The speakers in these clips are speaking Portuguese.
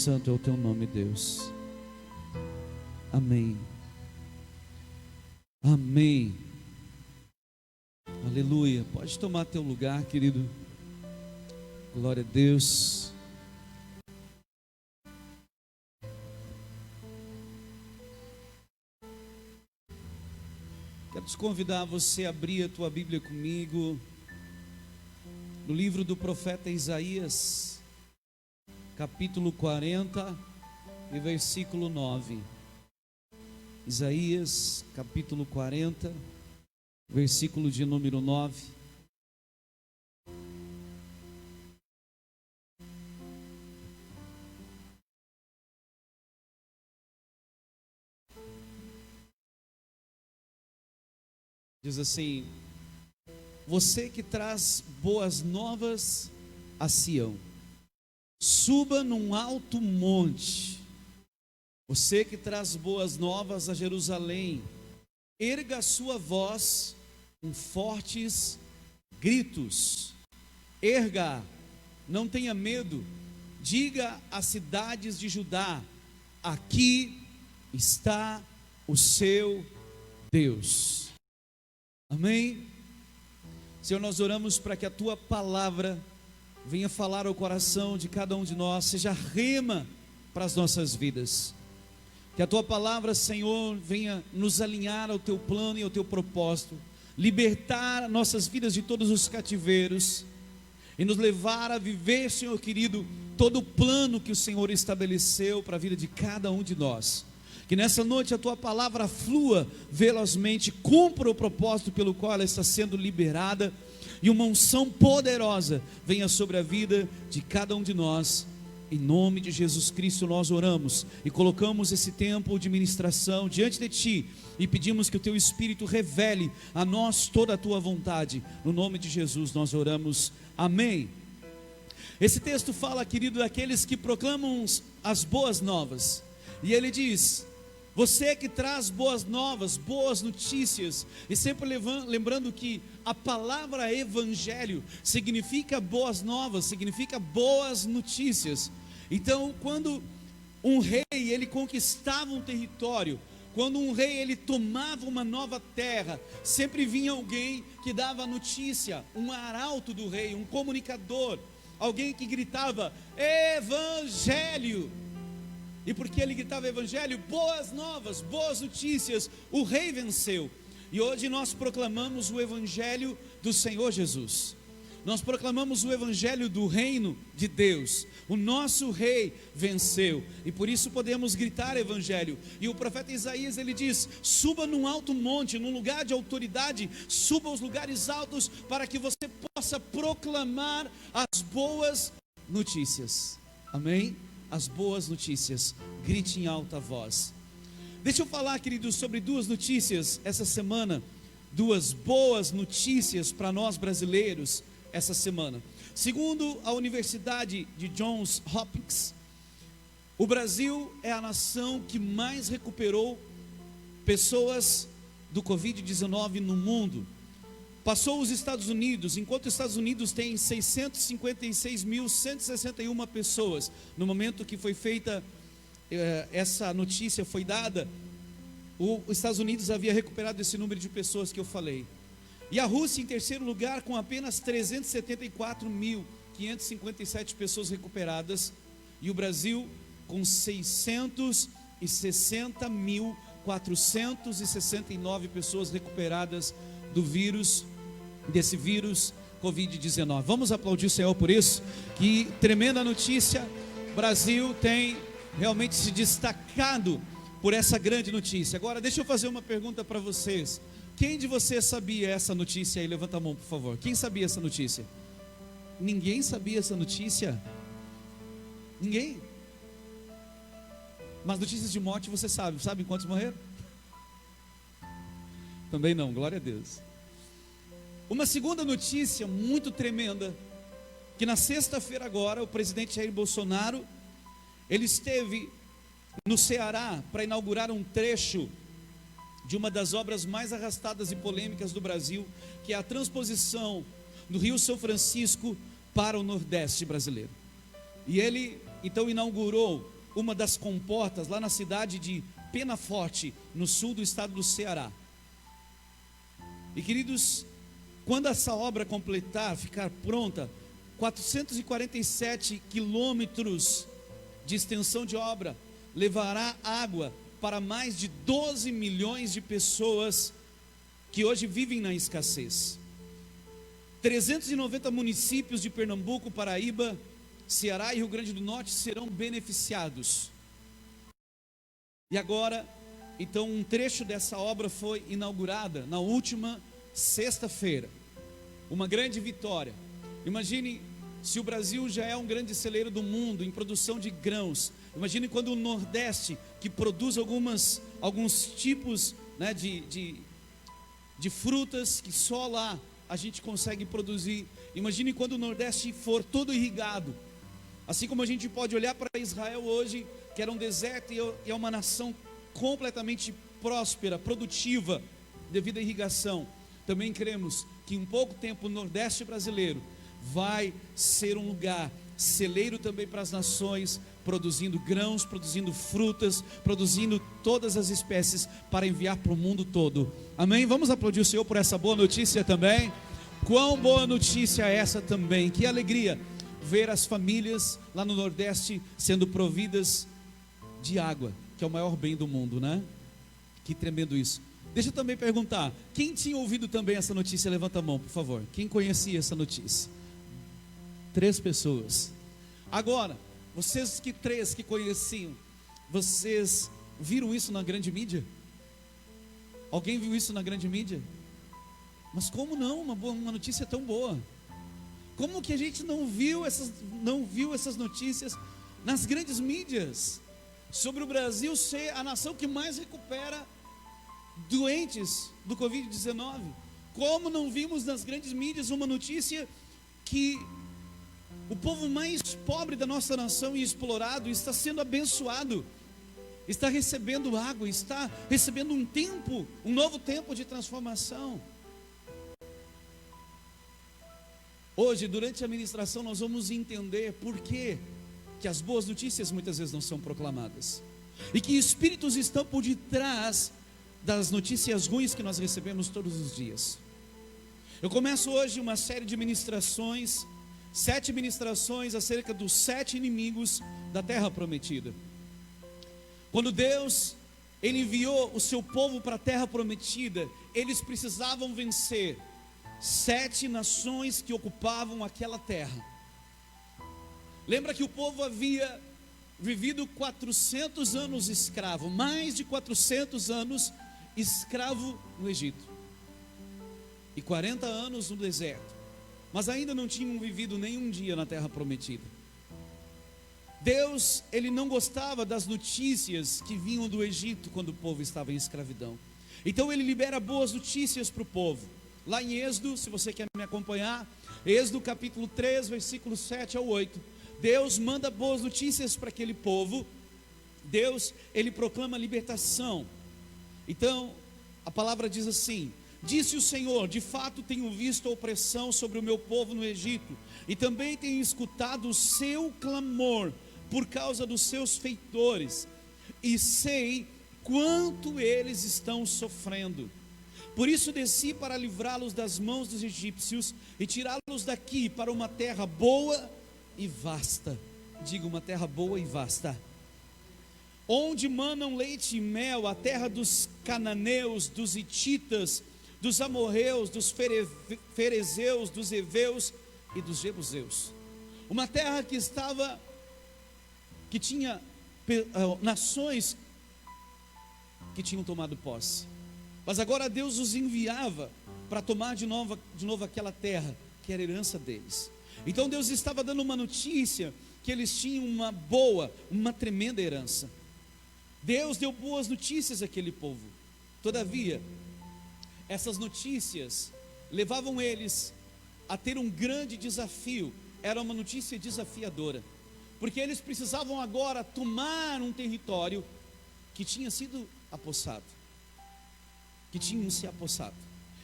santo é o teu nome, Deus. Amém. Amém. Aleluia. Pode tomar teu lugar, querido. Glória a Deus. Quero te convidar a você abrir a tua Bíblia comigo no livro do profeta Isaías, capítulo 40 e versículo 9. Isaías, capítulo 40, versículo de número 9. Diz assim: você que traz boas novas a Sião, suba num alto monte. Você que traz boas novas a Jerusalém, erga a sua voz com fortes gritos. Erga, não tenha medo. Diga às cidades de Judá: aqui está o seu Deus. Amém? Senhor, nós oramos para que a tua palavra venha falar ao coração de cada um de nós, seja rema para as nossas vidas. Que a tua palavra, Senhor, venha nos alinhar ao teu plano e ao teu propósito, libertar nossas vidas de todos os cativeiros e nos levar a viver, Senhor querido, todo o plano que o Senhor estabeleceu para a vida de cada um de nós. Que nessa noite a tua palavra flua velozmente, cumpra o propósito pelo qual ela está sendo liberada, e uma unção poderosa venha sobre a vida de cada um de nós. Em nome de Jesus Cristo nós oramos e colocamos esse tempo de ministração diante de ti e pedimos que o teu Espírito revele a nós toda a tua vontade. No nome de Jesus nós oramos, amém. Esse texto fala, querido, daqueles que proclamam as boas novas, e ele diz: você que traz boas novas, boas notícias, e sempre lembrando que a palavra evangelho significa boas novas, significa boas notícias. Então, quando um rei ele conquistava um território, quando um rei ele tomava uma nova terra, sempre vinha alguém que dava notícia, um arauto do rei, um comunicador, alguém que gritava evangelho. E porque ele gritava evangelho, boas novas, boas notícias, o rei venceu. E hoje nós proclamamos o evangelho do Senhor Jesus. Nós proclamamos o evangelho do reino de Deus. O nosso rei venceu e por isso podemos gritar evangelho. E o profeta Isaías ele diz: suba num alto monte, num lugar de autoridade, suba aos lugares altos para que você possa proclamar as boas notícias. Amém? As boas notícias, grite em alta voz. Deixa eu falar, queridos, sobre duas notícias essa semana, duas boas notícias para nós brasileiros essa semana. Segundo a Universidade de Johns Hopkins, o Brasil é a nação que mais recuperou pessoas do Covid-19 no mundo. Passou os Estados Unidos, enquanto os Estados Unidos tem 656.161 pessoas. No momento que foi feita, essa notícia foi dada, os Estados Unidos havia recuperado esse número de pessoas que eu falei. E a Rússia em terceiro lugar com apenas 374.557 pessoas recuperadas. E o Brasil com 660.469 pessoas recuperadas do vírus, desse vírus Covid-19. Vamos aplaudir o Senhor por isso. Que tremenda notícia. O Brasil tem realmente se destacado por essa grande notícia. Agora deixa eu fazer uma pergunta para vocês. Quem de vocês sabia essa notícia aí? Levanta a mão, por favor. Quem sabia essa notícia? Ninguém sabia essa notícia? Ninguém? Mas notícias de morte você sabe. Sabe quantos morreram? Também não, glória a Deus. Uma segunda notícia muito tremenda, que na sexta-feira agora, o presidente Jair Bolsonaro, ele esteve no Ceará para inaugurar um trecho de uma das obras mais arrastadas e polêmicas do Brasil, que é a transposição do Rio São Francisco para o Nordeste brasileiro. E ele então inaugurou uma das comportas lá na cidade de Penaforte, no sul do estado do Ceará. E queridos, quando essa obra completar, ficar pronta, 447 quilômetros de extensão de obra levará água para mais de 12 milhões de pessoas que hoje vivem na escassez. 390 municípios de Pernambuco, Paraíba, Ceará e Rio Grande do Norte serão beneficiados. E agora, então, um trecho dessa obra foi inaugurada na última sexta-feira. Uma grande vitória. Imagine se o Brasil já é um grande celeiro do mundo em produção de grãos. Imagine quando o Nordeste, que produz alguns tipos, né, de frutas que só lá a gente consegue produzir. Imagine quando o Nordeste for todo irrigado. Assim como a gente pode olhar para Israel hoje, que era um deserto e é uma nação completamente próspera, produtiva, devido à irrigação. Também cremos que em pouco tempo o Nordeste brasileiro vai ser um lugar celeiro também para as nações, produzindo grãos, produzindo frutas, produzindo todas as espécies para enviar para o mundo todo. Amém? Vamos aplaudir o Senhor por essa boa notícia também. Quão boa notícia é essa também, que alegria ver as famílias lá no Nordeste sendo providas de água, que é o maior bem do mundo, né? Que tremendo isso. Deixa eu também perguntar, quem tinha ouvido também essa notícia? Levanta a mão, por favor. Quem conhecia essa notícia? 3 pessoas. Agora, vocês que conheciam, vocês viram isso na grande mídia? Alguém viu isso na grande mídia? Mas como não? Uma notícia tão boa. Como que a gente não viu essas notícias nas grandes mídias? Sobre o Brasil ser a nação que mais recupera doentes do Covid-19. Como não vimos nas grandes mídias uma notícia que o povo mais pobre da nossa nação e explorado está sendo abençoado, está recebendo água, está recebendo um novo tempo de transformação. Hoje, durante a ministração, nós vamos entender por que as boas notícias muitas vezes não são proclamadas, e que espíritos estão por detrás das notícias ruins que nós recebemos todos os dias. Eu começo hoje uma série de ministrações, 7 ministrações acerca dos 7 inimigos da terra prometida. Quando Deus, Ele enviou o seu povo para a terra prometida, eles precisavam vencer 7 nações que ocupavam aquela terra. Lembra que o povo havia vivido 400 anos escravo, mais de 400 anos escravo no Egito, e 40 anos no deserto, mas ainda não tinham vivido nenhum dia na terra prometida. Deus, Ele não gostava das notícias que vinham do Egito quando o povo estava em escravidão. Então Ele libera boas notícias para o povo. Lá em Êxodo, se você quer me acompanhar, Êxodo capítulo 3, versículos 7 ao 8, Deus manda boas notícias para aquele povo. Deus, Ele proclama libertação. Então, a palavra diz assim: disse o Senhor, de fato tenho visto a opressão sobre o meu povo no Egito, e também tenho escutado o seu clamor por causa dos seus feitores, e sei quanto eles estão sofrendo. Por isso desci para livrá-los das mãos dos egípcios e tirá-los daqui para uma terra boa e vasta. Diga, uma terra boa e vasta, onde manam leite e mel, a terra dos cananeus, dos hititas, dos amorreus, dos ferezeus, dos heveus e dos jebuseus. Uma terra que tinha nações que tinham tomado posse, mas agora Deus os enviava para tomar de novo aquela terra que era herança deles. Então Deus estava dando uma notícia que eles tinham uma tremenda herança. Deus deu boas notícias àquele povo. Todavia, essas notícias levavam eles a ter um grande desafio. Era uma notícia desafiadora, porque eles precisavam agora tomar um território que tinha sido apossado, que tinham se apossado.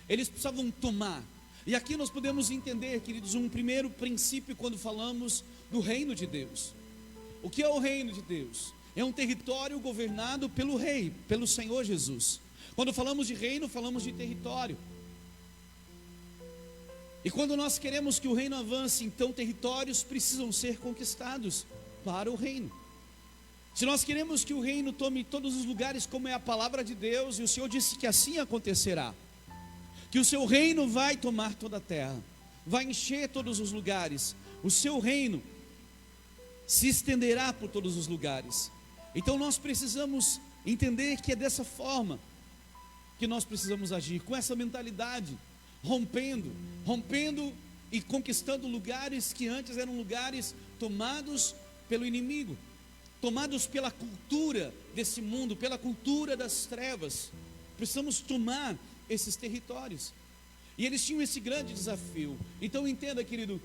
Eles precisavam tomar. E aqui nós podemos entender, queridos, um primeiro princípio quando falamos do reino de Deus. O que é o reino de Deus? É um território governado pelo rei, pelo Senhor Jesus. Quando falamos de reino, falamos de território. E quando nós queremos que o reino avance, então territórios precisam ser conquistados para o reino. Se nós queremos que o reino tome todos os lugares, como é a palavra de Deus, e o Senhor disse que assim acontecerá, que o seu reino vai tomar toda a terra, vai encher todos os lugares, o seu reino se estenderá por todos os lugares. Então nós precisamos entender que é dessa forma que nós precisamos agir, com essa mentalidade, rompendo e conquistando lugares que antes eram lugares tomados pelo inimigo, tomados pela cultura desse mundo, pela cultura das trevas. Precisamos tomar esses territórios, e eles tinham esse grande desafio. Então entenda, querido,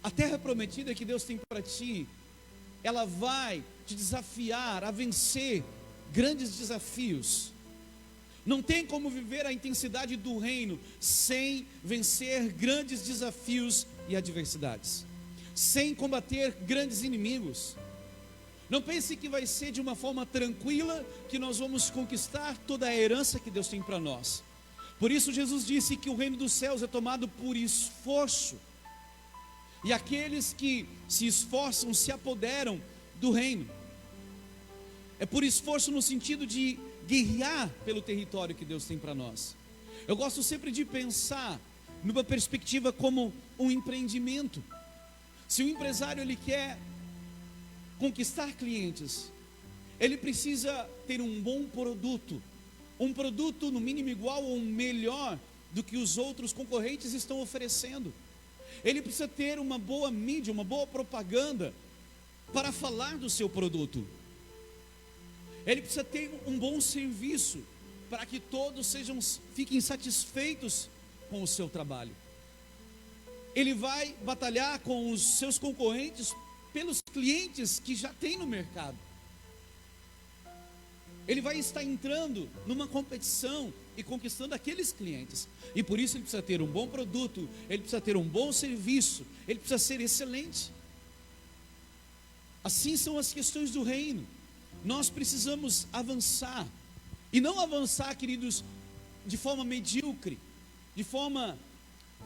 a terra prometida que Deus tem para ti, ela vai te desafiar a vencer grandes desafios. Não tem como viver a intensidade do reino sem vencer grandes desafios e adversidades, sem combater grandes inimigos. Não pense que vai ser de uma forma tranquila que nós vamos conquistar toda a herança que Deus tem para nós. Por isso Jesus disse que o reino dos céus é tomado por esforço, e aqueles que se esforçam se apoderam do reino. É por esforço no sentido de guerrear pelo território que Deus tem para nós. Eu gosto sempre de pensar numa perspectiva como um empreendimento. Se o empresário ele quer conquistar clientes, ele precisa ter um bom produto, um produto no mínimo igual ou melhor do que os outros concorrentes estão oferecendo. Ele precisa ter uma boa mídia, uma boa propaganda para falar do seu produto. Ele precisa ter um bom serviço para que todos fiquem satisfeitos com o seu trabalho. Ele vai batalhar com os seus concorrentes pelos clientes que já tem no mercado. Ele vai estar entrando numa competição e conquistando aqueles clientes. E por isso ele precisa ter um bom produto, ele precisa ter um bom serviço, ele precisa ser excelente. Assim são as questões do reino. Nós precisamos avançar, e não avançar, queridos, de forma medíocre, de forma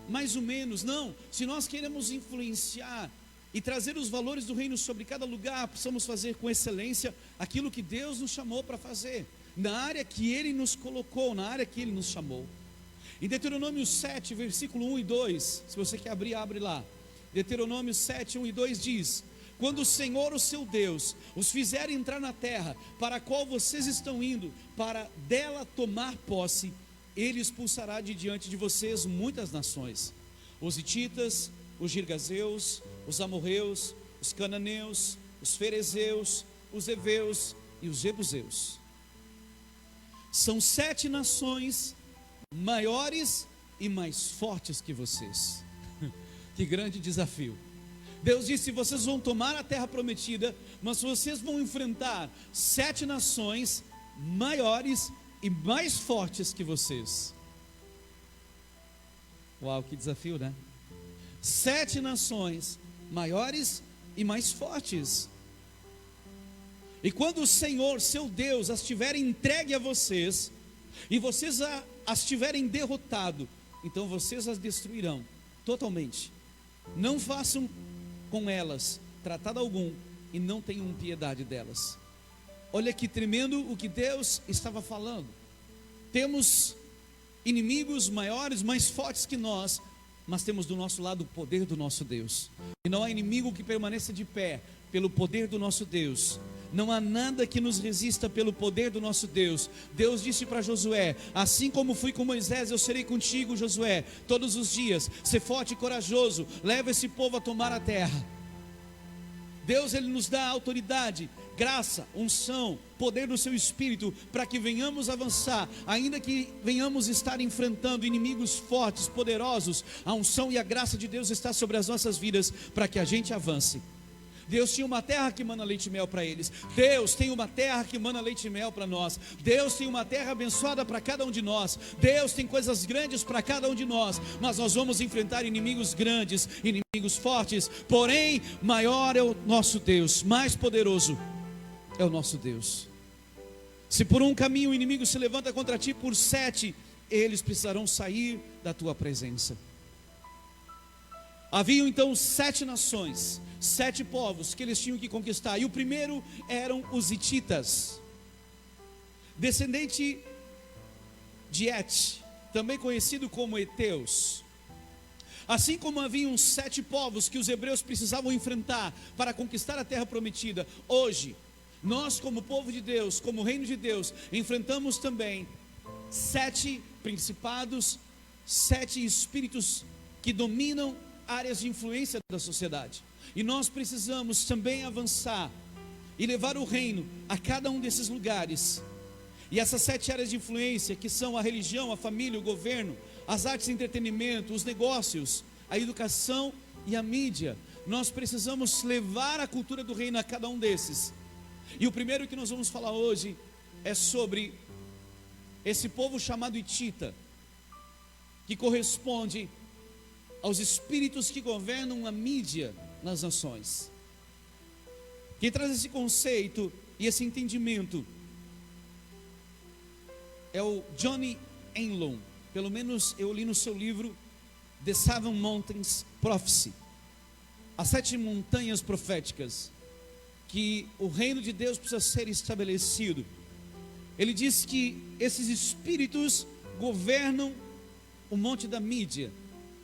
mais ou menos, não. Se nós queremos influenciar e trazer os valores do reino sobre cada lugar, precisamos fazer com excelência aquilo que Deus nos chamou para fazer, na área que Ele nos colocou, na área que Ele nos chamou. Em Deuteronômio 7, versículo 1 e 2, se você quer abrir, abre lá. Deuteronômio 7, 1 e 2 diz: quando o Senhor, o seu Deus, os fizer entrar na terra para a qual vocês estão indo, para dela tomar posse, Ele expulsará de diante de vocês muitas nações: os hititas, os girgazeus, os amorreus, os cananeus, os ferezeus, os heveus e os jebuseus. São 7 nações maiores e mais fortes que vocês. Que grande desafio. Deus disse: vocês vão tomar a terra prometida, mas vocês vão enfrentar 7 nações maiores e mais fortes que vocês. Uau, que desafio, né? 7 nações maiores e mais fortes. E quando o Senhor, seu Deus, as tiverem entregue a vocês, e vocês as tiverem derrotado, então vocês as destruirão totalmente. Não façam com elas tratado algum, e não tenham piedade delas. Olha que tremendo o que Deus estava falando. Temos inimigos maiores, mais fortes que nós, mas temos do nosso lado o poder do nosso Deus. E não há inimigo que permaneça de pé pelo poder do nosso Deus. Não há nada que nos resista pelo poder do nosso Deus. Deus disse para Josué: assim como fui com Moisés, eu serei contigo, Josué, todos os dias. Ser forte e corajoso, leva esse povo a tomar a terra. Deus, Ele nos dá autoridade, graça, unção, poder do seu Espírito, para que venhamos avançar, ainda que venhamos estar enfrentando inimigos fortes, poderosos. A unção e a graça de Deus está sobre as nossas vidas, para que a gente avance. Deus tinha uma terra que mana leite e mel para eles. Deus tem uma terra que mana leite e mel para nós. Deus tem uma terra abençoada para cada um de nós. Deus tem coisas grandes para cada um de nós. Mas nós vamos enfrentar inimigos grandes, inimigos fortes. Porém, maior é o nosso Deus, mais poderoso é o nosso Deus. Se por um caminho o inimigo se levanta contra ti, por 7 eles precisarão sair da tua presença. Haviam então 7 nações, 7 povos que eles tinham que conquistar. E o primeiro eram os hititas, descendente de Et, também conhecido como heteus. Assim como haviam 7 povos que os hebreus precisavam enfrentar para conquistar a terra prometida, hoje, nós como povo de Deus, como reino de Deus, enfrentamos também 7 principados, 7 espíritos que dominam áreas de influência da sociedade. E nós precisamos também avançar e levar o reino a cada um desses lugares. E essas 7 áreas de influência, que são a religião, a família, o governo, as artes e entretenimento, os negócios, a educação e a mídia, nós precisamos levar a cultura do reino a cada um desses. E o primeiro que nós vamos falar hoje é sobre esse povo chamado hitita, que corresponde aos espíritos que governam a mídia nas nações. Quem traz esse conceito e esse entendimento é o Johnny Enlon. Pelo menos eu li no seu livro The Seven Mountains Prophecy, as 7 montanhas proféticas, que o reino de Deus precisa ser estabelecido. Ele diz que esses espíritos governam o monte da mídia.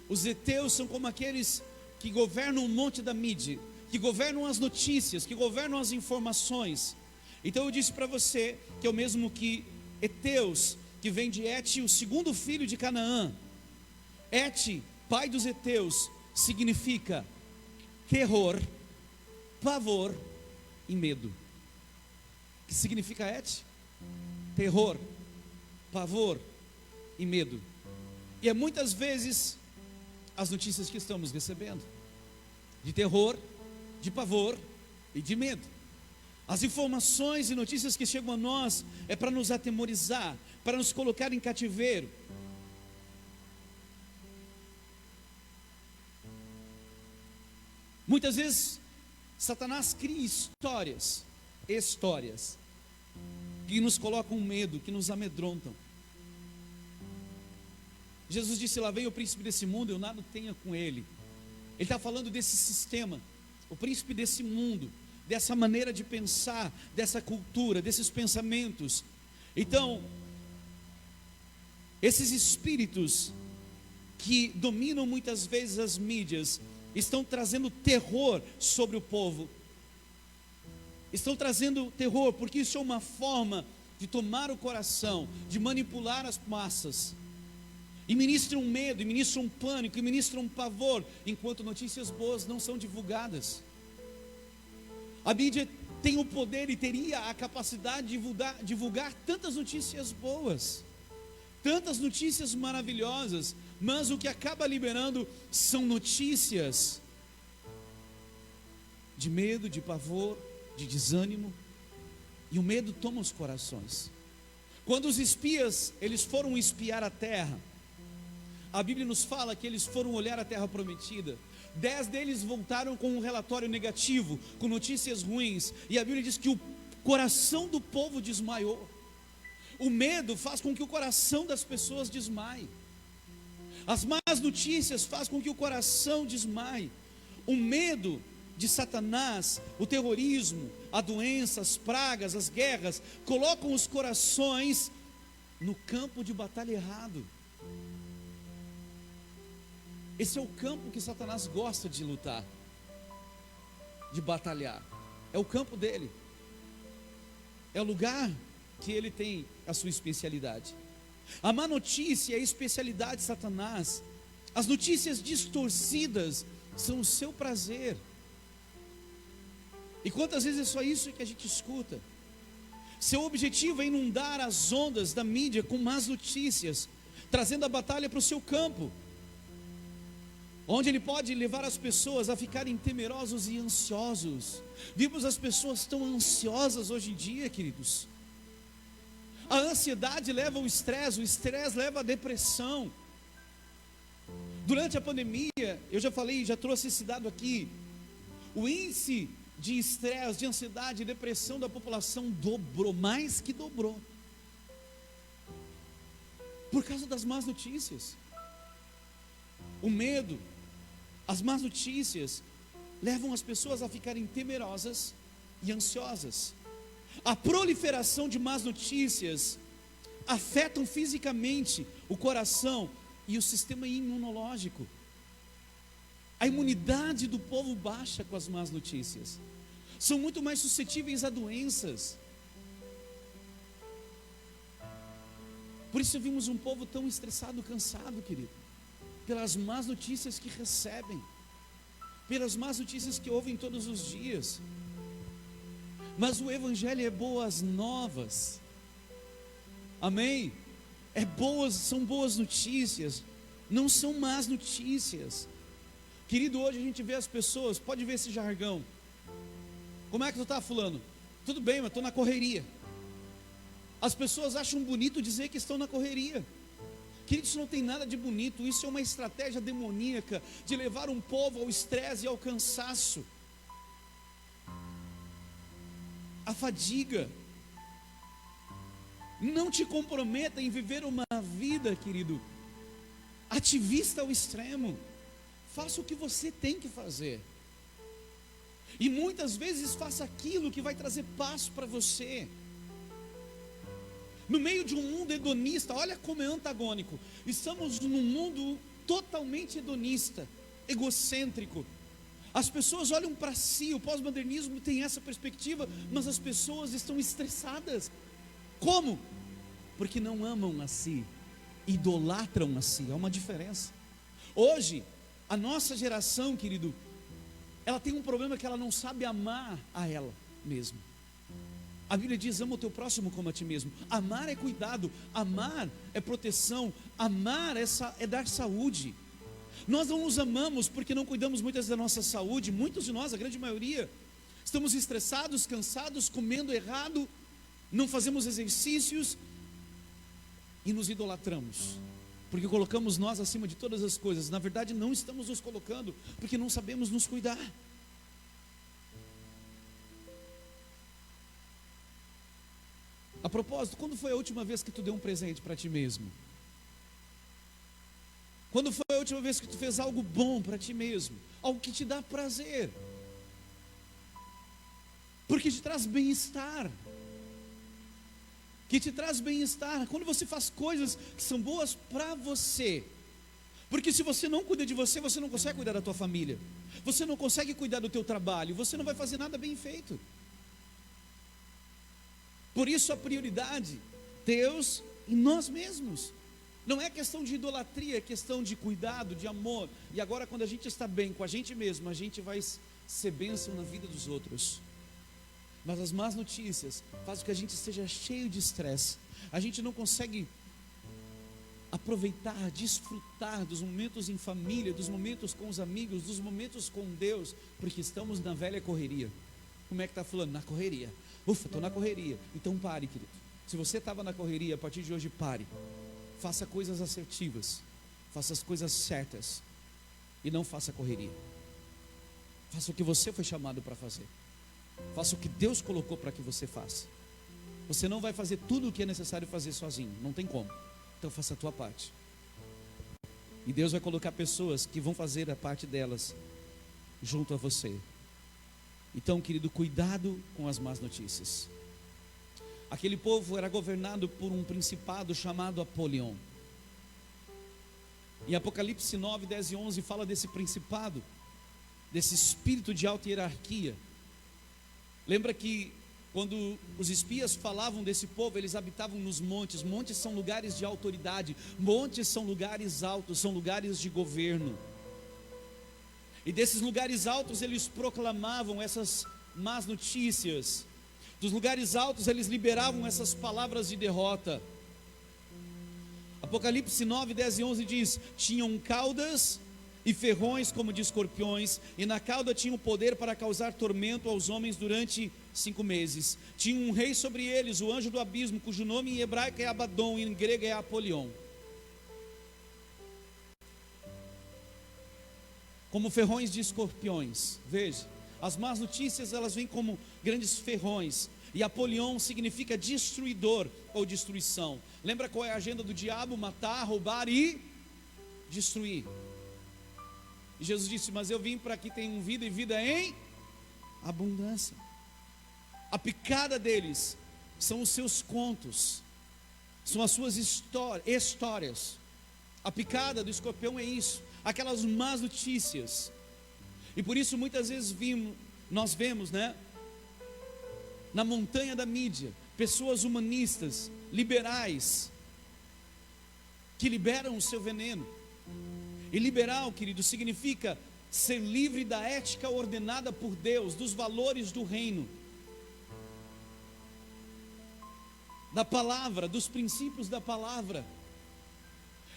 Os heteus são como aqueles que governam o monte da mídia, que governam as notícias, que governam as informações. Então eu disse para você que é o mesmo que heteus, que vem de Et, o segundo filho de Canaã. Et, pai dos heteus, significa terror, pavor e medo. O que significa Et? Terror, pavor e medo. E é muitas vezes as notícias que estamos recebendo, de terror, de pavor e de medo. As informações e notícias que chegam a nós é para nos atemorizar, para nos colocar em cativeiro. Muitas vezes Satanás cria histórias que nos colocam medo, que nos amedrontam. Jesus disse: lá vem o príncipe desse mundo, eu nada tenho com ele. Ele está falando desse sistema, o príncipe desse mundo, dessa maneira de pensar, dessa cultura, desses pensamentos. Então, esses espíritos que dominam muitas vezes as mídias, estão trazendo terror sobre o povo. Estão trazendo terror, porque isso é uma forma de tomar o coração, de manipular as massas. E ministram medo, e ministram pânico, e ministram pavor, enquanto notícias boas não são divulgadas. A mídia tem o poder e teria a capacidade de divulgar tantas notícias boas, tantas notícias maravilhosas, mas o que acaba liberando são notícias de medo, de pavor, de desânimo, e o medo toma os corações. Quando os espias, eles foram espiar a terra, a Bíblia nos fala que eles foram olhar a terra prometida. 10 deles voltaram com um relatório negativo, com notícias ruins, e a Bíblia diz que o coração do povo desmaiou. O medo faz com que o coração das pessoas desmaie. As más notícias fazem com que o coração desmaie. O medo de Satanás, o terrorismo, a doença, as pragas, as guerras, colocam os corações no campo de batalha errado. Esse é o campo que Satanás gosta de lutar, de batalhar. É o campo dele. É o lugar que ele tem a sua especialidade. A má notícia é a especialidade de Satanás. As notícias distorcidas são o seu prazer. E quantas vezes é só isso que a gente escuta? Seu objetivo é inundar as ondas da mídia com más notícias, trazendo a batalha para o seu campo. onde ele pode levar as pessoas a ficarem temerosos e ansiosos. Vimos as pessoas tão ansiosas hoje em dia, queridos. A ansiedade leva ao estresse, o estresse leva à depressão. Durante a pandemia, eu já falei, já trouxe esse dado aqui, o índice de estresse, de ansiedade e depressão da população dobrou, mais que dobrou, por causa das más notícias. O medo, as más notícias levam as pessoas a ficarem temerosas e ansiosas. A proliferação de más notícias afetam fisicamente o coração e o sistema imunológico. A imunidade do povo baixa com as más notícias. São muito mais suscetíveis a doenças. Por isso vimos um povo tão estressado, cansado, querido, pelas más notícias que recebem, pelas más notícias que ouvem todos os dias. Mas o Evangelho é boas novas, amém? São boas notícias, não são más notícias. Querido, hoje a gente vê as pessoas, pode ver esse jargão. Como é que tu está, fulano? Tudo bem, mas estou na correria. As pessoas acham bonito dizer que estão na correria. Querido, isso não tem nada de bonito, isso é uma estratégia demoníaca de levar um povo ao estresse e ao cansaço, a fadiga. Não te comprometa em viver uma vida, querido, ativista ao extremo. Faça o que você tem que fazer, e muitas vezes faça aquilo que vai trazer paz para você. No meio de um mundo hedonista, olha como é antagônico. Estamos num mundo totalmente hedonista, egocêntrico. As pessoas olham para si, o pós-modernismo tem essa perspectiva, mas as pessoas estão estressadas. Como? Porque não amam a si, idolatram a si. Há uma diferença. Hoje, a nossa geração, querido, ela tem um problema que ela não sabe amar a ela mesma. A Bíblia diz: ama o teu próximo como a ti mesmo. Amar é cuidado, amar é proteção, amar é dar saúde. Nós não nos amamos porque não cuidamos muitas da nossa saúde. Muitos de nós, a grande maioria, estamos estressados, cansados, comendo errado, não fazemos exercícios e nos idolatramos, porque colocamos nós acima de todas as coisas. Na verdade, não estamos nos colocando, porque não sabemos nos cuidar. A propósito, quando foi a última vez que tu deu um presente para ti mesmo? Quando foi a última vez que tu fez algo bom para ti mesmo? Algo que te dá prazer, porque te traz bem-estar. Que te traz bem-estar, quando você faz coisas que são boas para você. Porque se você não cuida de você, você não consegue cuidar da tua família, você não consegue cuidar do teu trabalho, você não vai fazer nada bem feito. Por isso a prioridade, Deus e nós mesmos. Não é questão de idolatria, é questão de cuidado, de amor. E agora, quando a gente está bem com a gente mesmo, a gente vai ser bênção na vida dos outros. Mas as más notícias fazem com que a gente esteja cheio de estresse. A gente não consegue aproveitar, desfrutar dos momentos em família, dos momentos com os amigos, dos momentos com Deus, porque estamos na velha correria. Como é que está falando? Na correria. Ufa, estou na correria. Então pare, querido. Se você estava na correria, a partir de hoje pare. Faça coisas assertivas, faça as coisas certas, e não faça correria. Faça o que você foi chamado para fazer. Faça o que Deus colocou para que você faça. Você não vai fazer tudo o que é necessário fazer sozinho, não tem como. Então faça a tua parte, e Deus vai colocar pessoas que vão fazer a parte delas junto a você. Então, querido, cuidado com as más notícias. Aquele povo era governado por um principado chamado Apolion. Em Apocalipse 9, 10 e 11 fala desse principado, desse espírito de alta hierarquia. Lembra que quando os espias falavam desse povo, eles habitavam nos montes. Montes são lugares de autoridade, montes são lugares altos, são lugares de governo. E desses lugares altos eles proclamavam essas más notícias. Dos lugares altos eles liberavam essas palavras de derrota. Apocalipse 9, 10 e 11 diz: tinham caudas e ferrões como de escorpiões, e na cauda tinha o poder para causar tormento aos homens durante 5 meses. Tinha um rei sobre eles, o anjo do abismo, cujo nome em hebraico é Abaddon e em grego é Apolion. Como ferrões de escorpiões. Veja, as más notícias elas vêm como grandes ferrões. E Apolion significa destruidor ou destruição. Lembra qual é a agenda do diabo? Matar, roubar e destruir. E Jesus disse: mas eu vim para que tenham vida e vida em abundância. A picada deles são os seus contos, são as suas histórias. A picada do escorpião é isso, aquelas más notícias. E por isso muitas vezes nós vemos, na montanha da mídia, pessoas humanistas, liberais, que liberam o seu veneno. E liberal, querido, significa ser livre da ética ordenada por Deus, dos valores do reino, da palavra, dos princípios da palavra.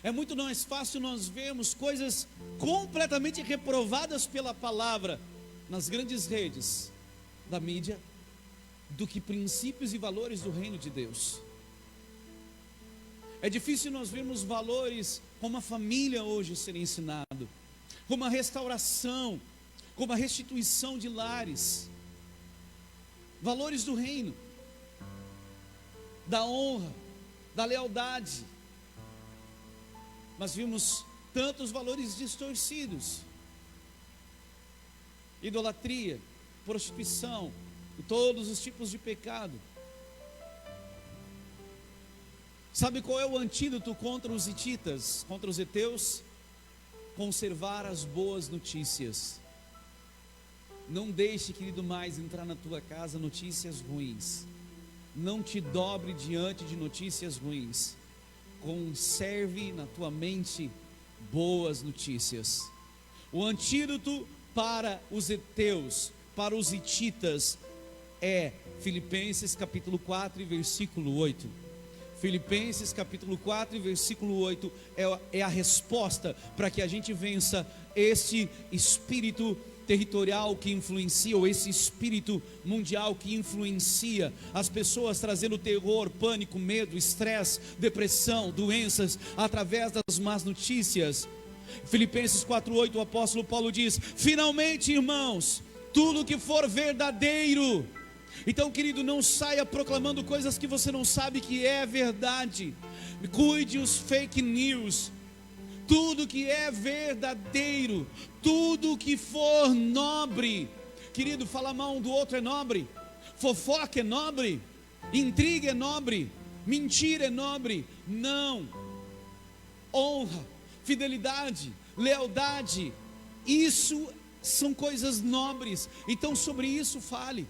É muito mais fácil nós vermos coisas completamente reprovadas pela palavra nas grandes redes da mídia, do que princípios e valores do reino de Deus. É difícil nós vermos valores como a família hoje ser ensinado, como a restauração, como a restituição de lares, valores do reino, da honra, da lealdade. Mas vimos tantos valores distorcidos: idolatria, prostituição e todos os tipos de pecado. Sabe qual é o antídoto contra os hititas, contra os heteus? Conservar as boas notícias. Não deixe, querido, mais entrar na tua casa notícias ruins. Não te dobre diante de notícias ruins. Conserve na tua mente boas notícias. O antídoto para os heteus, para os hititas, é Filipenses capítulo 4 e versículo 8. Filipenses capítulo 4 e versículo 8 é a resposta para que a gente vença este espírito territorial que influencia, ou esse espírito mundial que influencia as pessoas, trazendo terror, pânico, medo, estresse, depressão, doenças, através das más notícias. Filipenses 4:8, o apóstolo Paulo diz: finalmente, irmãos, tudo que for verdadeiro. Então, querido, não saia proclamando coisas que você não sabe que é verdade. Cuide os fake news. Tudo que é verdadeiro, tudo que for nobre. Querido, falar mal um do outro é nobre, fofoca é nobre, intriga é nobre, mentira é nobre. Não. Honra, fidelidade, lealdade, isso são coisas nobres. Então sobre isso fale.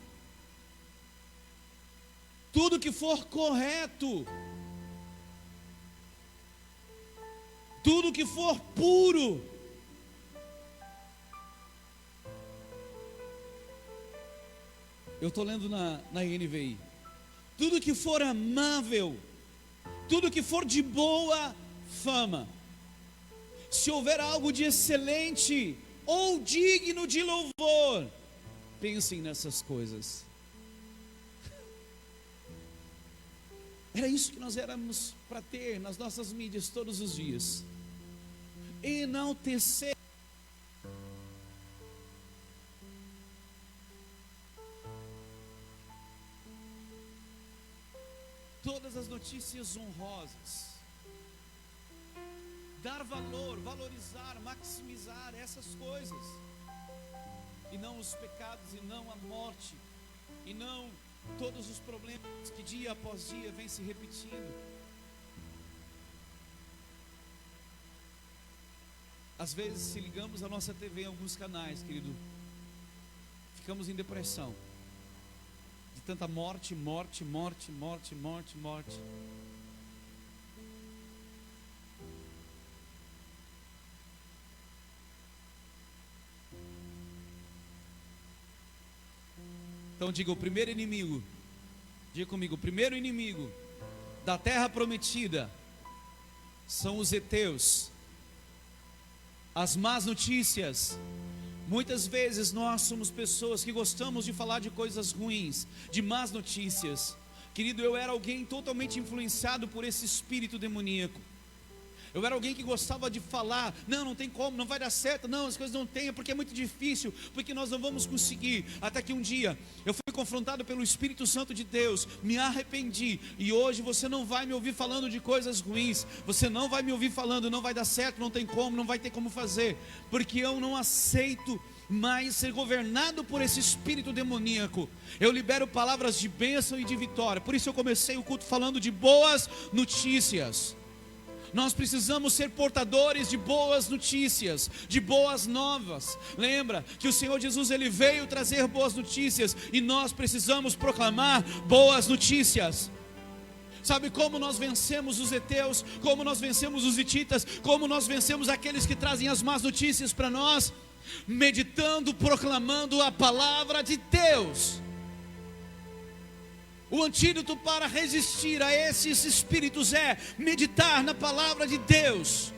Tudo que for correto, tudo que for puro, eu estou lendo na NVI, tudo que for amável, tudo que for de boa fama, se houver algo de excelente ou digno de louvor, pensem nessas coisas. Era isso que nós éramos para ter nas nossas mídias todos os dias. Enaltecer. Todas as notícias honrosas. Dar valor, valorizar, maximizar essas coisas. E não os pecados, e não a morte, e não todos os problemas que dia após dia vem se repetindo. Às vezes, se ligamos a nossa TV em alguns canais, querido, ficamos em depressão de tanta morte, morte, morte, morte, morte, morte. Então diga: o primeiro inimigo, diga comigo, o primeiro inimigo da terra prometida são os heteus. As más notícias. Muitas vezes nós somos pessoas que gostamos de falar de coisas ruins, de más notícias. Querido, eu era alguém totalmente influenciado por esse espírito demoníaco. Eu era alguém que gostava de falar: não, não tem como, não vai dar certo, não, as coisas não tem, porque é muito difícil, porque nós não vamos conseguir. Até que um dia eu fui confrontado pelo Espírito Santo de Deus, me arrependi, e hoje você não vai me ouvir falando de coisas ruins, você não vai me ouvir falando, não vai dar certo, não tem como, não vai ter como fazer, porque eu não aceito mais ser governado por esse espírito demoníaco. Eu libero palavras de bênção e de vitória. Por isso eu comecei o culto falando de boas notícias. Nós precisamos ser portadores de boas notícias, de boas novas. Lembra que o Senhor Jesus, Ele veio trazer boas notícias, e nós precisamos proclamar boas notícias. Sabe como nós vencemos os heteus, como nós vencemos os hititas, como nós vencemos aqueles que trazem as más notícias para nós? Meditando, proclamando a palavra de Deus. O antídoto para resistir a esses espíritos é meditar na palavra de Deus.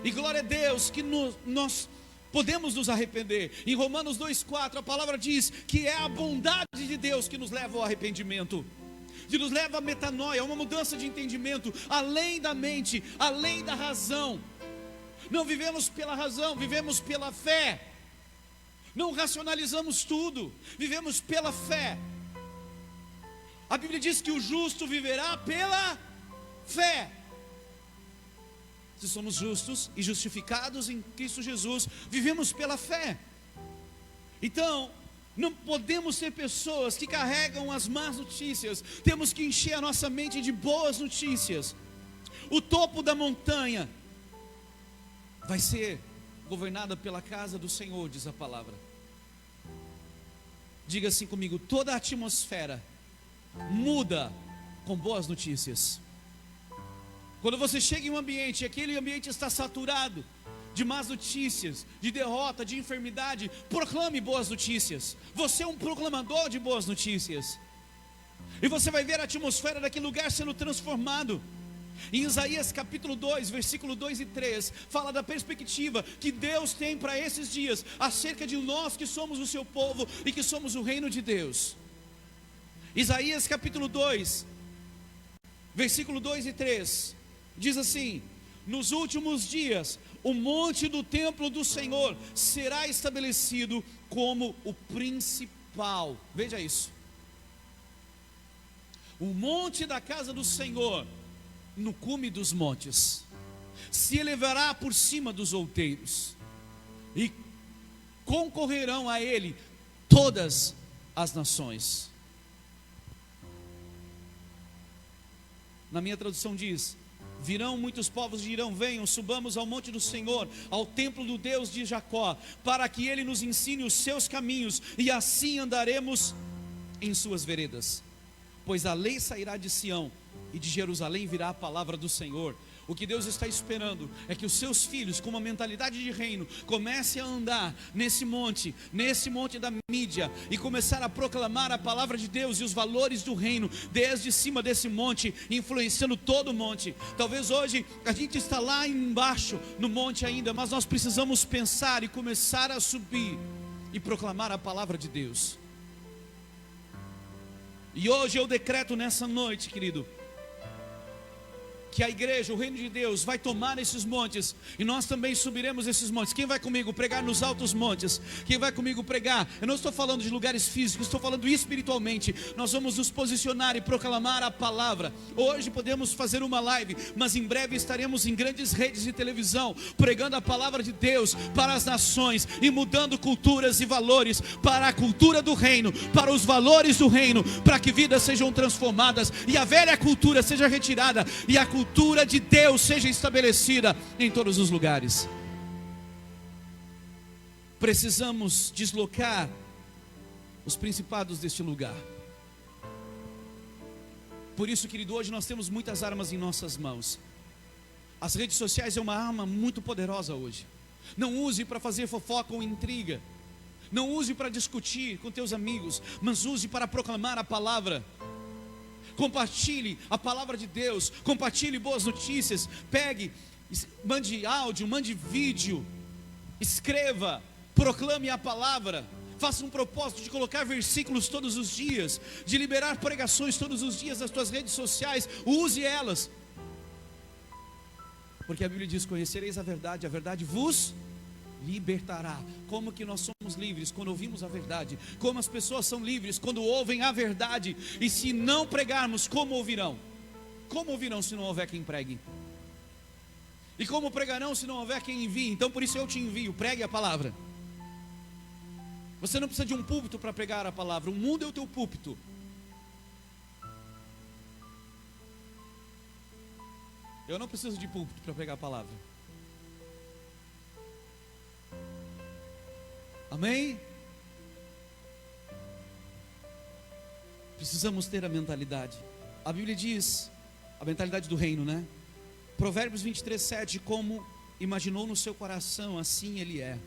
E glória a Deus que nós podemos nos arrepender. Em Romanos 2,4 a palavra diz que é a bondade de Deus que nos leva ao arrependimento, que nos leva à metanoia, a uma mudança de entendimento, além da mente, além da razão. Não vivemos pela razão, vivemos pela fé. Não racionalizamos tudo, vivemos pela fé. A Bíblia diz que o justo viverá pela fé. Se somos justos e justificados em Cristo Jesus, vivemos pela fé. Então, não podemos ser pessoas que carregam as más notícias. Temos que encher a nossa mente de boas notícias. O topo da montanha vai ser governada pela casa do Senhor, diz a palavra. Diga assim comigo: toda a atmosfera muda com boas notícias. Quando você chega em um ambiente e aquele ambiente está saturado de más notícias, de derrota, de enfermidade, proclame boas notícias. Você é um proclamador de boas notícias, e você vai ver a atmosfera daquele lugar sendo transformado. Em Isaías capítulo 2, versículo 2 e 3, fala da perspectiva que Deus tem para esses dias, acerca de nós que somos o seu povo e que somos o reino de Deus. Isaías capítulo 2, versículo 2 e 3, diz assim: nos últimos dias, o monte do templo do Senhor será estabelecido como o principal. Veja isso. O monte da casa do Senhor, no cume dos montes, se elevará por cima dos outeiros, e concorrerão a ele todas as nações. Na minha tradução diz: virão muitos povos e dirão: venham, subamos ao monte do Senhor, ao templo do Deus de Jacó, para que ele nos ensine os seus caminhos, e assim andaremos em suas veredas. Pois a lei sairá de Sião, e de Jerusalém virá a palavra do Senhor. O que Deus está esperando é que os seus filhos, com uma mentalidade de reino, comecem a andar nesse monte da mídia, e começar a proclamar a palavra de Deus e os valores do reino, desde cima desse monte, influenciando todo o monte. Talvez hoje a gente está lá embaixo no monte ainda, mas nós precisamos pensar e começar a subir e proclamar a palavra de Deus. E hoje eu decreto nessa noite, querido, que a igreja, o reino de Deus, vai tomar esses montes, e nós também subiremos esses montes. Quem vai comigo pregar nos altos montes? Quem vai comigo pregar? Eu não estou falando de lugares físicos, estou falando espiritualmente. Nós vamos nos posicionar e proclamar a palavra. Hoje podemos fazer uma live, mas em breve estaremos em grandes redes de televisão, pregando a palavra de Deus para as nações, e mudando culturas e valores para a cultura do reino, para os valores do reino, para que vidas sejam transformadas, e a velha cultura seja retirada, e a cultura de Deus seja estabelecida em todos os lugares. Precisamos deslocar os principados deste lugar. Por isso, querido, hoje nós temos muitas armas em nossas mãos. As redes sociais é uma arma muito poderosa hoje. Não use para fazer fofoca ou intriga. Não use para discutir com teus amigos, mas use para proclamar a palavra. Compartilhe a palavra de Deus, compartilhe boas notícias. Pegue Mande áudio, mande vídeo, escreva, proclame a palavra. Faça um propósito de colocar versículos todos os dias, de liberar pregações todos os dias nas suas redes sociais. Use elas, porque a Bíblia diz: conhecereis a verdade vos libertará. Como que nós somos livres? Quando ouvimos a verdade. Como as pessoas são livres? Quando ouvem a verdade. E se não pregarmos, como ouvirão? Como ouvirão se não houver quem pregue? E como pregarão se não houver quem envie? Então por isso eu te envio, pregue a palavra. Você não precisa de um púlpito para pregar a palavra. O mundo é o teu púlpito. Eu não preciso de púlpito para pregar a palavra. Amém? Precisamos ter a mentalidade. A Bíblia diz, a mentalidade do reino, né? Provérbios 23:7, como imaginou no seu coração, assim ele é.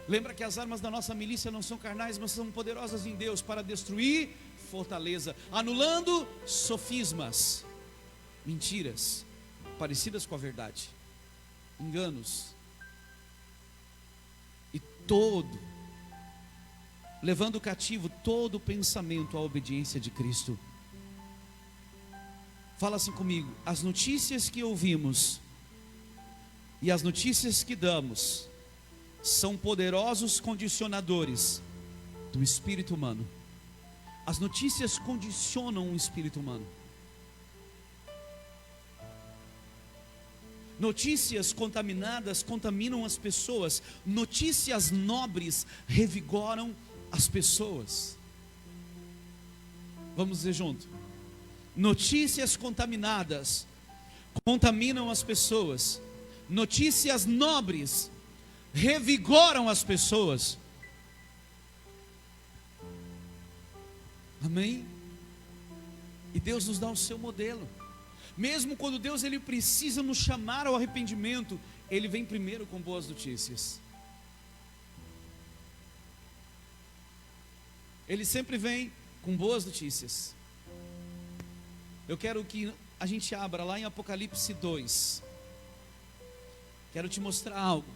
Lembra que as armas da nossa milícia não são carnais, mas são poderosas em Deus para destruir fortaleza, anulando sofismas, mentiras parecidas com a verdade, enganos, e levando cativo todo o pensamento à obediência de Cristo. Fala assim comigo: as notícias que ouvimos e as notícias que damos são poderosos condicionadores do espírito humano. As notícias condicionam o espírito humano. Notícias contaminadas contaminam as pessoas. Notícias nobres revigoram as pessoas. Vamos dizer junto: notícias contaminadas contaminam as pessoas. Notícias nobres revigoram as pessoas. Amém? E Deus nos dá o seu modelo. Mesmo quando Deus ele precisa nos chamar ao arrependimento, Ele vem primeiro com boas notícias. Ele sempre vem com boas notícias. Eu quero que a gente abra lá em Apocalipse 2. Quero te mostrar algo.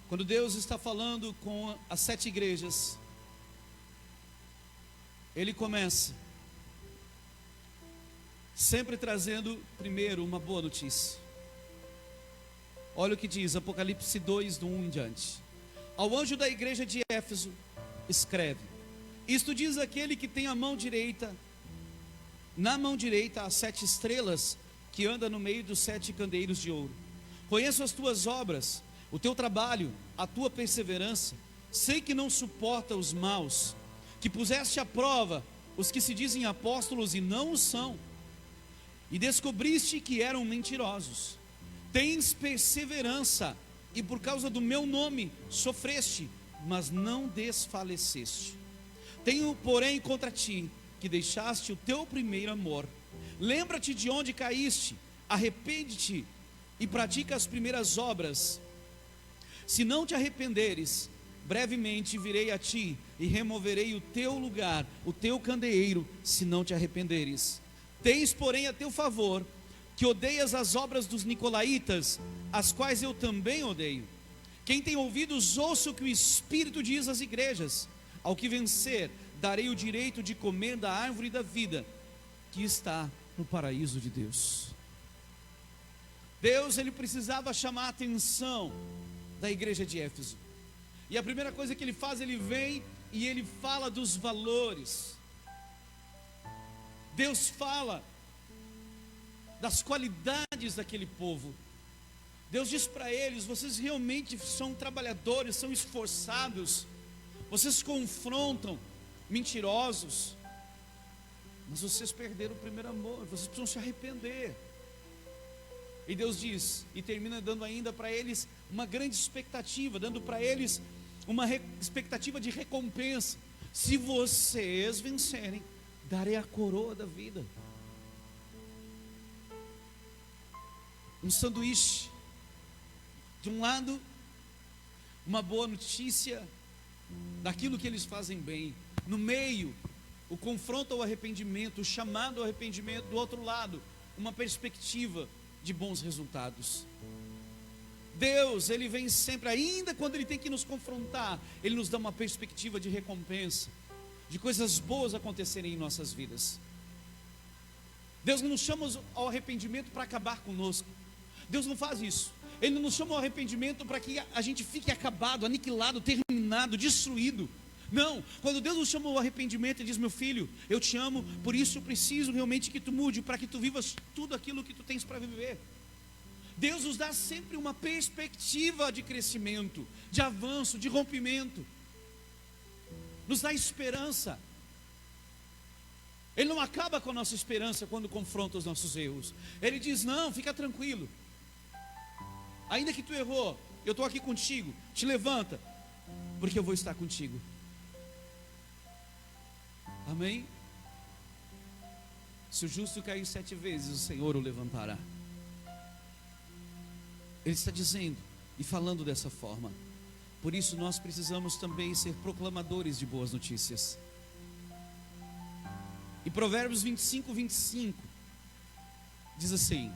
Quando Deus está falando com as 7 igrejas, Ele começa sempre trazendo primeiro uma boa notícia. Olha o que diz Apocalipse 2, do 1 em diante. Ao anjo da igreja de Éfeso escreve: isto diz aquele que tem a mão direita, na mão direita as 7 estrelas, que anda no meio dos 7 candeeiros de ouro. Conheço as tuas obras, o teu trabalho, a tua perseverança. Sei que não suporta os maus, que puseste à prova os que se dizem apóstolos e não o são, e descobriste que eram mentirosos. Tens perseverança, e por causa do meu nome sofreste, mas não desfaleceste. Tenho, porém, contra ti, que deixaste o teu primeiro amor. Lembra-te de onde caíste, arrepende-te e pratica as primeiras obras. Se não te arrependeres, brevemente virei a ti e removerei o teu lugar, o teu candeeiro, se não te arrependeres. Tens, porém, a teu favor, que odeias as obras dos nicolaítas, as quais eu também odeio. Quem tem ouvidos, ouça o que o Espírito diz às igrejas. Ao que vencer, darei o direito de comer da árvore da vida, que está no paraíso de Deus. Deus, ele precisava chamar a atenção da igreja de Éfeso. E a primeira coisa que ele faz, ele vem e ele fala dos valores. Deus fala das qualidades daquele povo. Deus diz para eles: vocês realmente são trabalhadores, são esforçados, vocês confrontam mentirosos, mas vocês perderam o primeiro amor, vocês precisam se arrepender. E Deus diz, e termina dando ainda para eles uma grande expectativa, dando para eles uma expectativa de recompensa. Se vocês vencerem, darei a coroa da vida. Um sanduíche De um lado, uma boa notícia daquilo que eles fazem bem. No meio, o confronto ao arrependimento, o chamado ao arrependimento. Do outro lado, uma perspectiva de bons resultados. Deus, Ele vem sempre, ainda quando Ele tem que nos confrontar, Ele nos dá uma perspectiva de recompensa, de coisas boas acontecerem em nossas vidas. Deus não nos chama ao arrependimento para acabar conosco. Deus não faz isso. Ele não nos chama ao arrependimento para que a gente fique acabado, aniquilado, terminado, destruído. Não, quando Deus nos chama ao arrependimento, Ele diz: meu filho, eu te amo, por isso eu preciso realmente que tu mude, para que tu vivas tudo aquilo que tu tens para viver. Deus nos dá sempre uma perspectiva de crescimento, de avanço, de rompimento, nos dá esperança. Ele não acaba com a nossa esperança quando confronta os nossos erros. Ele diz: não, fica tranquilo, ainda que tu errou, eu estou aqui contigo, te levanta, porque eu vou estar contigo. Amém? Se o justo cair 7 vezes, o Senhor o levantará. Ele está dizendo e falando dessa forma. Por isso nós precisamos também ser proclamadores de boas notícias. E Provérbios 25 diz assim: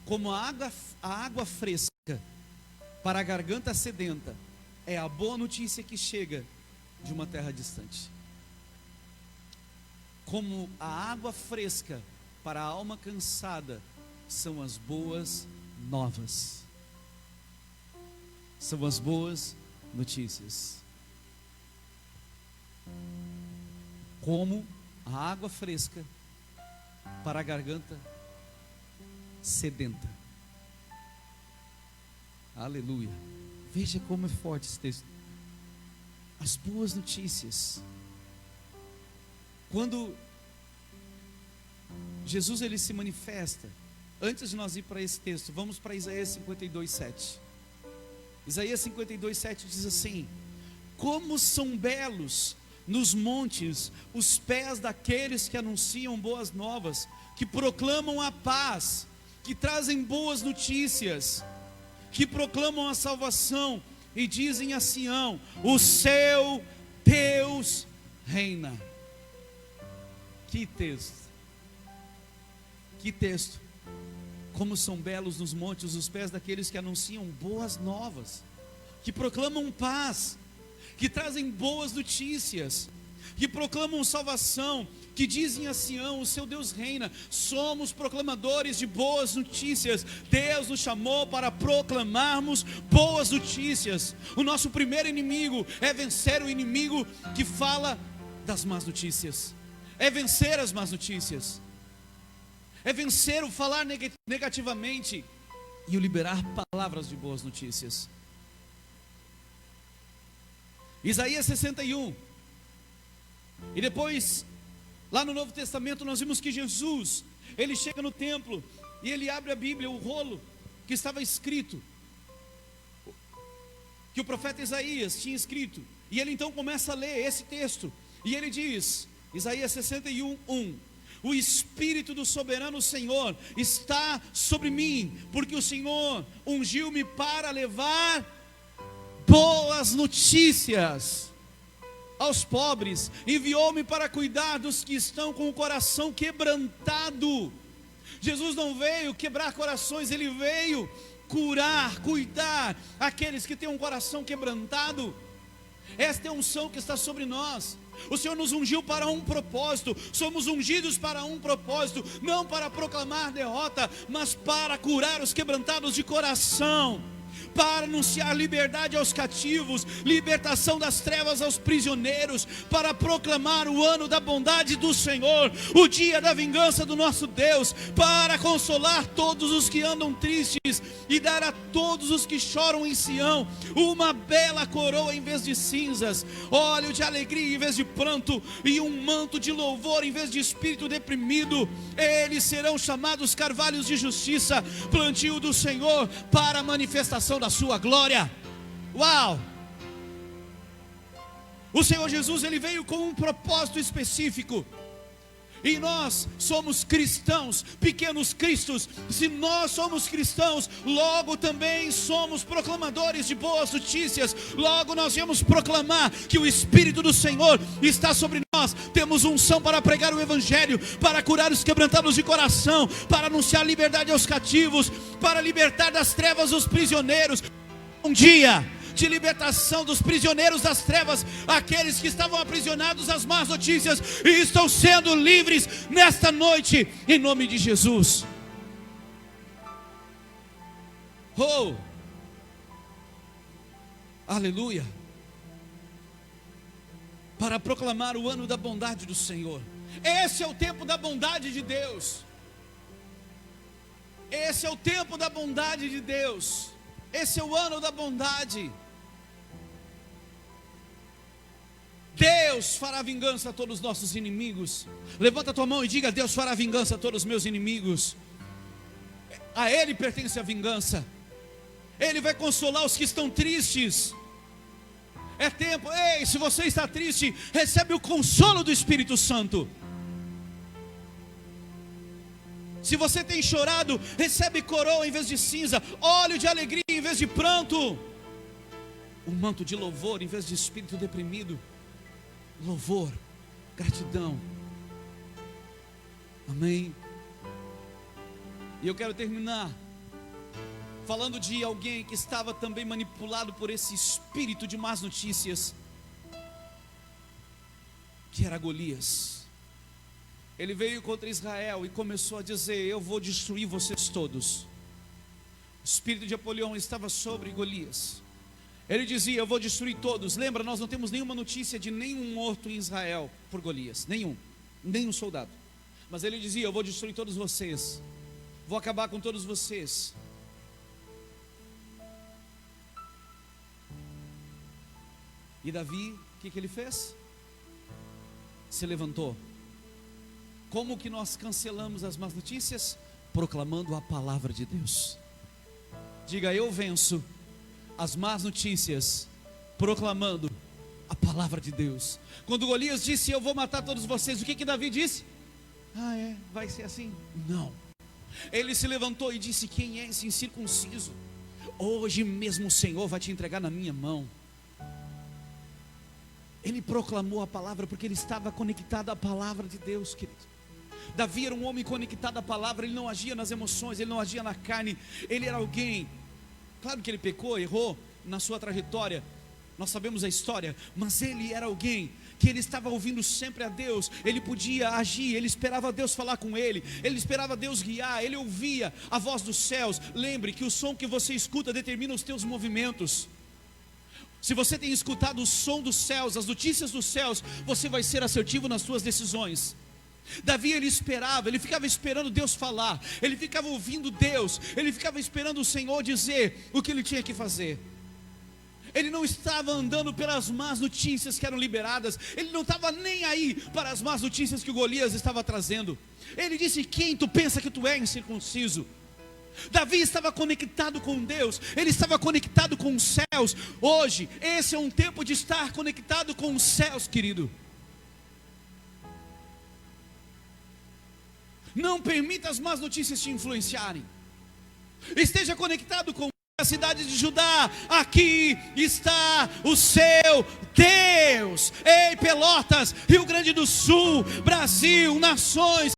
como a água fresca para a garganta sedenta é a boa notícia que chega de uma terra distante. Como a água fresca para a alma cansada são as boas novas, são as boas notícias. Como a água fresca para a garganta sedenta. Aleluia. Veja como é forte esse texto. As boas notícias. Quando Jesus ele se manifesta, antes de nós ir para esse texto, vamos para Isaías 52:7. Isaías 52:7 diz assim: como são belos nos montes os pés daqueles que anunciam boas novas, que proclamam a paz, que trazem boas notícias, que proclamam a salvação e dizem a Sião: o seu Deus reina. Que texto, que texto. Como são belos nos montes os pés daqueles que anunciam boas novas, que proclamam paz, que trazem boas notícias, que proclamam salvação, que dizem a Sião: o seu Deus reina. Somos proclamadores de boas notícias. Deus nos chamou para proclamarmos boas notícias. O nosso primeiro inimigo é vencer o inimigo que fala das más notícias, é vencer as más notícias, é vencer o falar negativamente e o liberar palavras de boas notícias. Isaías 61. E depois, lá no Novo Testamento, nós vimos que Jesus, ele chega no templo e ele abre a Bíblia, o rolo que estava escrito, que o profeta Isaías tinha escrito. E ele então começa a ler esse texto. E ele diz, Isaías 61:1: o Espírito do soberano Senhor está sobre mim, porque o Senhor ungiu-me para levar boas notícias aos pobres, enviou-me para cuidar dos que estão com o coração quebrantado. Jesus não veio quebrar corações, Ele veio curar, cuidar aqueles que têm um coração quebrantado. Esta é a unção que está sobre nós. O Senhor nos ungiu para um propósito. Somos ungidos para um propósito, não para proclamar derrota, mas para curar os quebrantados de coração, para anunciar liberdade aos cativos, libertação das trevas aos prisioneiros, para proclamar o ano da bondade do Senhor, o dia da vingança do nosso Deus, para consolar todos os que andam tristes e dar a todos os que choram em Sião uma bela coroa em vez de cinzas, óleo de alegria em vez de pranto e um manto de louvor em vez de espírito deprimido. Eles serão chamados carvalhos de justiça, plantio do Senhor para a manifestação da sua glória. Uau! O Senhor Jesus, Ele veio com um propósito específico. E nós somos cristãos, pequenos cristos. Se nós somos cristãos, logo também somos proclamadores de boas notícias. Logo nós viemos proclamar que o Espírito do Senhor está sobre nós. Temos unção para pregar o Evangelho, para curar os quebrantados de coração, para anunciar liberdade aos cativos, para libertar das trevas os prisioneiros. Um dia de libertação dos prisioneiros das trevas, aqueles que estavam aprisionados às más notícias e estão sendo livres nesta noite, em nome de Jesus. Oh, aleluia! Para proclamar o ano da bondade do Senhor. Esse é o tempo da bondade de Deus. Esse é o tempo da bondade de Deus. Esse é o ano da bondade. Deus fará vingança a todos os nossos inimigos. Levanta a tua mão e diga: Deus fará vingança a todos os meus inimigos. A Ele pertence a vingança. Ele vai consolar os que estão tristes. É tempo, ei, se você está triste, recebe o consolo do Espírito Santo. Se você tem chorado, recebe coroa em vez de cinza, óleo de alegria em vez de pranto, um manto de louvor em vez de espírito deprimido. Louvor, gratidão. Amém. E eu quero terminar falando de alguém que estava também manipulado por esse espírito de más notícias, que era Golias. Ele veio contra Israel e começou a dizer: eu vou destruir vocês todos. O espírito de Apolião estava sobre Golias. Ele dizia: eu vou destruir todos. Lembra, nós não temos nenhuma notícia de nenhum morto em Israel por Golias. Nenhum soldado. Mas ele dizia: eu vou destruir todos vocês. Vou acabar com todos vocês. E Davi, o que ele fez? Se levantou. Como que nós cancelamos as más notícias? Proclamando a palavra de Deus. Diga: eu venço as más notícias proclamando a palavra de Deus. Quando Golias disse: eu vou matar todos vocês, o que Davi disse? Vai ser assim? Não. Ele se levantou e disse: quem é esse incircunciso? Hoje mesmo o Senhor vai te entregar na minha mão. Ele proclamou a palavra porque ele estava conectado à palavra de Deus, querido. Davi era um homem conectado à palavra. Ele não agia nas emoções, ele não agia na carne. Ele era alguém, claro que ele pecou, errou na sua trajetória, nós sabemos a história, mas ele era alguém que ele estava ouvindo sempre a Deus. Ele podia agir, ele esperava Deus falar com ele, ele esperava Deus guiar, ele ouvia a voz dos céus. Lembre que o som que você escuta determina os teus movimentos. Se você tem escutado o som dos céus, as notícias dos céus, você vai ser assertivo nas suas decisões. Davi, ele esperava, ele ficava esperando Deus falar, ele ficava ouvindo Deus, ele ficava esperando o Senhor dizer o que ele tinha que fazer. Ele não estava andando pelas más notícias que eram liberadas, ele não estava nem aí para as más notícias que o Golias estava trazendo. Ele disse: quem tu pensa que tu é, incircunciso? Davi estava conectado com Deus, ele estava conectado com os céus. Hoje, esse é um tempo de estar conectado com os céus, querido. Não permita as más notícias te influenciarem. Esteja conectado com a cidade de Judá. Aqui está o seu Deus. Ei, Pelotas, Rio Grande do Sul, Brasil, nações,